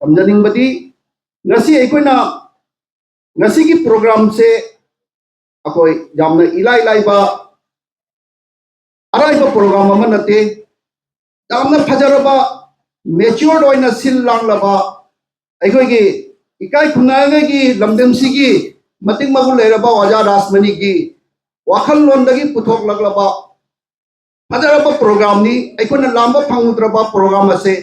थमजनिंगबदी ngasi aikoina ngasi ki program se akoi jamna ilai lai ba arai ba program ama nate jamna phajaraba matured oina sil lang laba aikoi ki ikai khunga gi lamdem si gi mating magu leraba waja rasmani gi wakhal lon dagi puthok laglaba phajaraba program ni aikoina lamba phangudraba program ase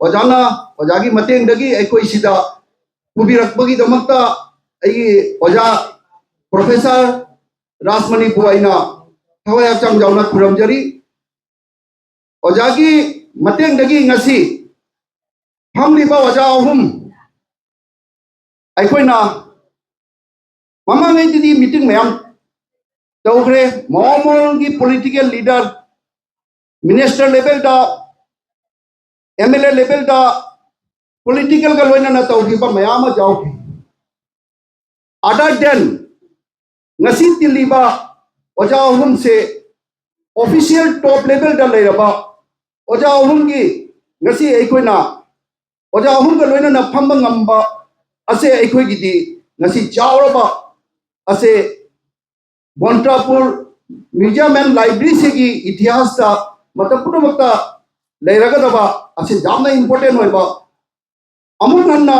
wajana wajagi mateng dagi aikoi sida pubirakbagi damakta ai oja professor rasmani buaina thawai acham jauna kuramjari ojagi mateng dagi ngasi hamliba oja ahum aikoina mama ngai di meeting mayam tawgre momol gi political leader minister level da MLA level da political ka loina na tawgi ba mayama jaw other than ngasi tiliba oja ahum se official top level da leiraba oja ahum gi ngasi aikoina oja ahum ka loina na phamba ngamba ase aikoi gi di ngasi chawraba ase Bontrapur museum and library se gi itihas da matapuna makta leiraga daba ase jamna important hoiba amun hanna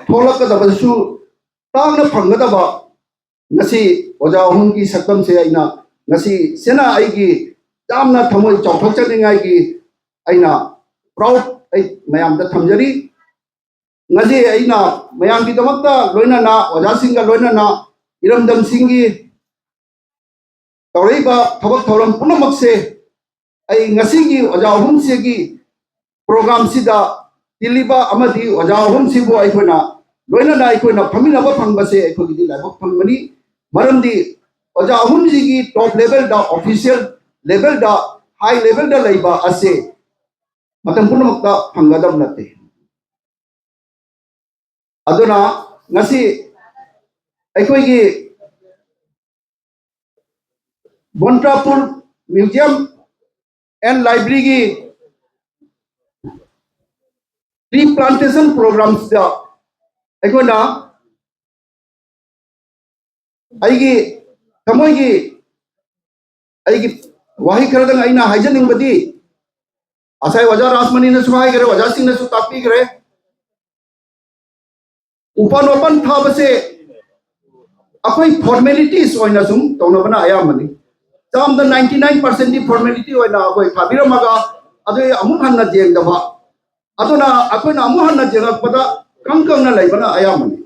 tholaka daba su tangna phanga daba ngasi oja ahum gi sakam se aina ngasi sena ai gi jamna thamoi chawthok chaningai gi aina proud ai mayam da thamjari ngasi aina mayam gi damakta loina na oja singa loina na iramdam singi tawreiba thabak thoram punamak se ai ngasi gi oja ahum se gi program sida tiliba amadi oja ahum sibu aikona loina na aikona phamina ba phangba se aikoi gi laibok phangmani maramdi oja ahum ji gi top level da official level da high level da laiba ase matam punamak da phangadam nate aduna ngasi aikoi gi Bontrapur museum and library gi tree plantation programs da aikona aigi thamoi gi aigi wahi kharadang aina haijaning badi asai waja rasmani na suhai gare waja sing na su tapi gare upan opan thabase akoi formalities oina sum tawna bana ayamani jam the 99% di formality oina akoi thabiramaga adu amu hanna jeng daba aduna akoi na amu hanna jengak pada kangkang na laibana ayamani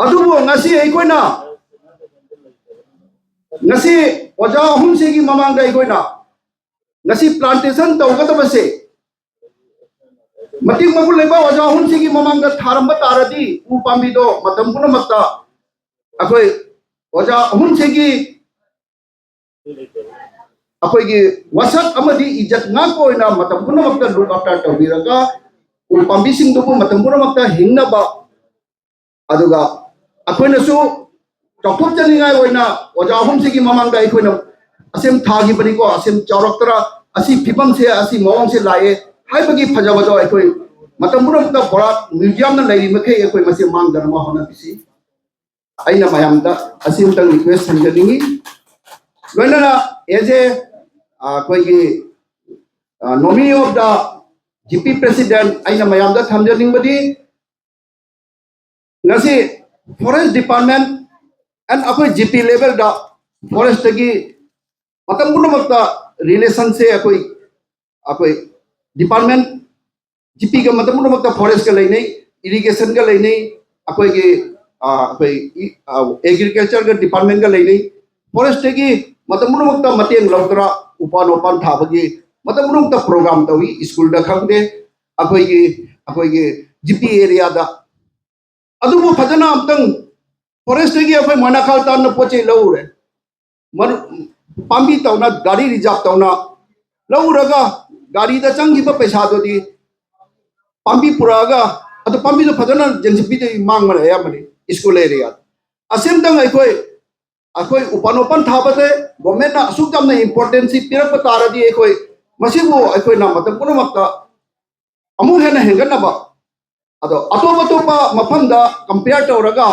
adubo ngasi aikoina ngasi oja ahum se gi mamang da aikoina ngasi plantation tawgadaba se mating magul leba oja ahum se gi mamang da tharamba taradi u pambi do matam punamakta akoi oja ahum se gi akoi gi wasak amadi ijat nga ko ina matam punamakta look after tawbiraga u pambi sing do matam punamakta hingna ba aduga akoina su chokthok chaningai oina oja ahum se gi mamang da akoina asem thagi bani ko asem chawraktara asi phibam se asi mawang se lae haibagi phajaba do akoi matam punamakta bora museum na lairi makhe akoi mase mang dharma hona bisi aina mayam da asim tang request sanjaningi loina na eje koi gi nominee of the GP president aina mayam da thamjaning badi ngasi forest department and akoi GP level da forest gi matam punamakta relation se akoi department GP ga matam punamakta forest ga lainai irrigation ga lainai akoi gi agriculture ga department ga lainai forest gi matam punamakta mateng lawtra upan opan thabagi matam punamakta program tawi school da khangde akoi gi GP area da adubu fajana amtang forest gi apai manakal tan na poche laure mar pambi tawna gari reserve tawna lauraga gari da changi ba paisa do di pambi puraga adu pambi do fajana jengsipi de mang mane ya mane school area asem dang akoi upan opan thabate government na asuk jamna importance pirak taradi akoi masibu akoi na matam punamakta अमु हेन हेंगनबा अदो अतोप अतोप मफमदा compare तौरगा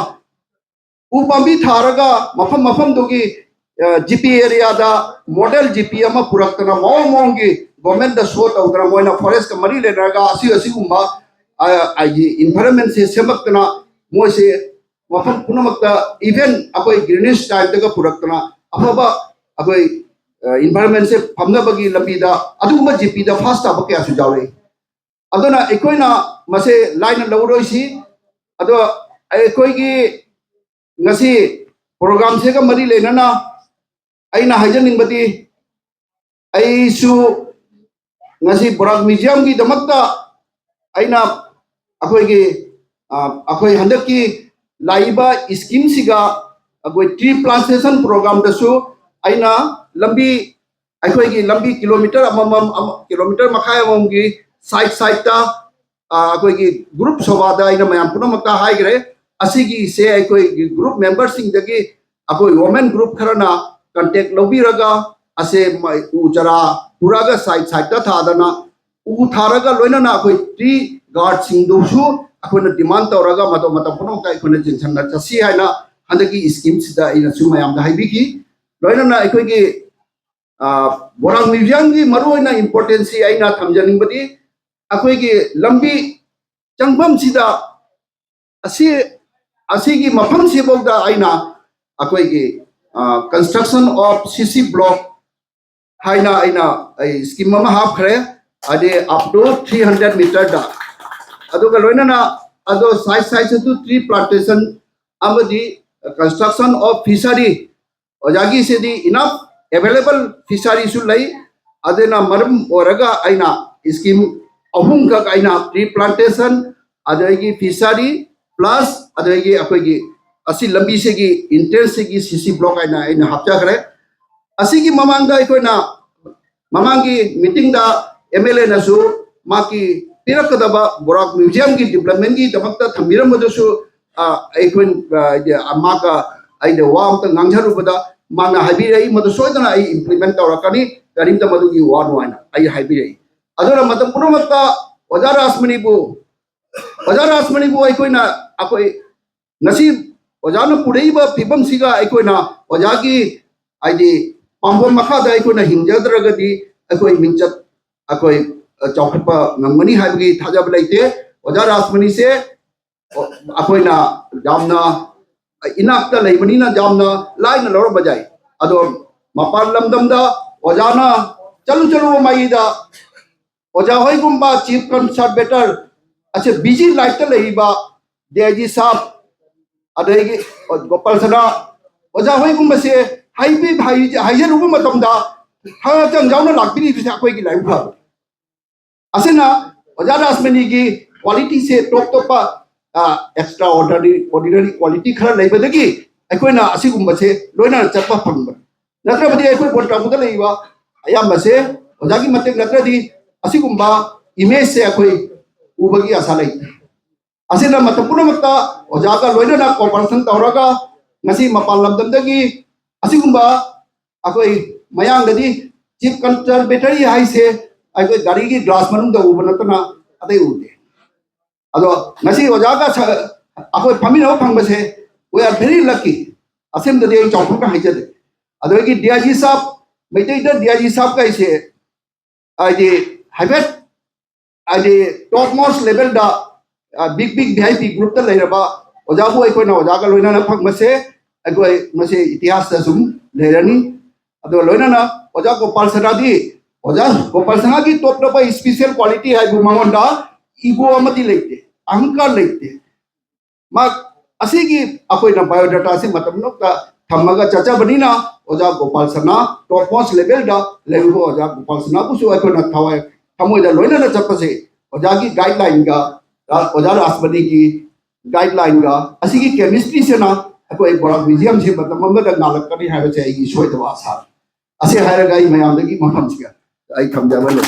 उ पांबी थारगा मफम मफम दुगी GP area दा model GP अमा पुरक्तना मोंगी government दा show तौदरा Moina forest का मरी लेनरगा असी गुम्बा आई इन्वायरमेंट से सेमक्तना मोसे मफम पुनमक्ता इवन अकोई ग्रीनिश टाइप दगा पुरक्तना अफबा अकोई इन्वायरमेंट से फमनबगी लंबीदा अदुगुम्बा जीपी दा फास्ट ताबा क्या सुजावे अदोना एकोइना मसे लाइन लौरोइसी अदो एकोइगी ngasi program se ka mari lenana aina hajaningbati aisu ngasi borak museum gi damakta aina akoi handak ki laiba scheme siga akoi tree plantation program da su aina lambi akoi gi lambi kilometer amam kilometer makhai amam gi side ta akoi gi group sobada aina mayam punamakta hai gre asigi se akoi group members sing dagi akoi women group kharana contact lobiraga ase ujara puraga side ta thadana u tharaga loina na akoi tree guard sing do su akoi na demand tawraga mato puno kai khone jinsan na chasi haina handagi scheme sida ina su mayam da haibiki loina na akoi gi borang museum gi maruina importance aina thamjaning badi akoi gi lambi changbam sida asigi mafam sibok da aina akoi gi construction of CC block haina aina scheme ma half khare ade up to 300 meter da aduga loina na ado side to tree plantation amadi construction of fishery ojagi se di enough available fishery su lai adena maram oraga aina scheme ahum ka aina tree plantation adagi fishery plus adagi akogi asi lambi se gi intense se gi CC block aina hapcha khare asi gi mamanga ikoina mamangi meeting da MLA na su maki pirakadaba borak museum gi development gi damakta thamiram modusu ikoin amaka aide wam ta ngangharu bada mana habirei modu soidana ai implement tawrakani karim ta modu gi wanu aina ai habirei adora matam punomakta wajara asmani bu ikoina akoi nasi wajana pureiba pibam siga ikoina wajagi aidi pambom makha da ikoina hingjadragadi akoi minchat akoi chaukhpa ngangmani haibgi thajab laite wajara asmani se akoina jamna inakta leibani na jamna laina lor bajai ado mapan lamdam da wajana chalu mai da waja hoi gumba chief conservator ache busy light ta leiba deji sab adegi gopal sana waja hoi gumba se haibi haijer ubu matam da ha jang jauna lakbini bi akoi gi live phab asena waja rasmani gi quality se top pa extraordinary quality khara leiba dagi akoi na asi gumba se loina chapa phangba natra badi akoi bot ta da leiba ayam se waja gi matek natra di asi gumba image se akoi ubagi asa lai asena matapuna makta ojaga loina na cooperation tawraga ngasi mapal lamdam dagi asigumba akoi mayang dadi chief conservator hai se akoi gari gi glass manung da ubanatna adai ude ado ngasi ojaga akoi pamino phangba se we are very lucky asem dadi chawpur ka haijade ado gi DIG sahab meitei da DIG sahab kai se ai habit adi top most level da big VIP group ta leiraba ojabu ai koina ojaga loina na phangma se ai mase itihas ta sum leirani ado loina na oja gopal sana di oja gopal sana gi top pa special quality hai bumangonda ego amati leite ahankar leite ma asigi akoi na biodata se matam nok ta thamaga chacha banina oja gopal sana top most level da level oja gopal sana bu su ai koina thawai thamoi da loina na chapase oja gi guideline ga oja rasmani ki guideline ga asigi chemistry se na akoi borak museum se matam da nalak kani ha se ai soi da sa ase haira gai mayam da gi maham siga ai khamjaba le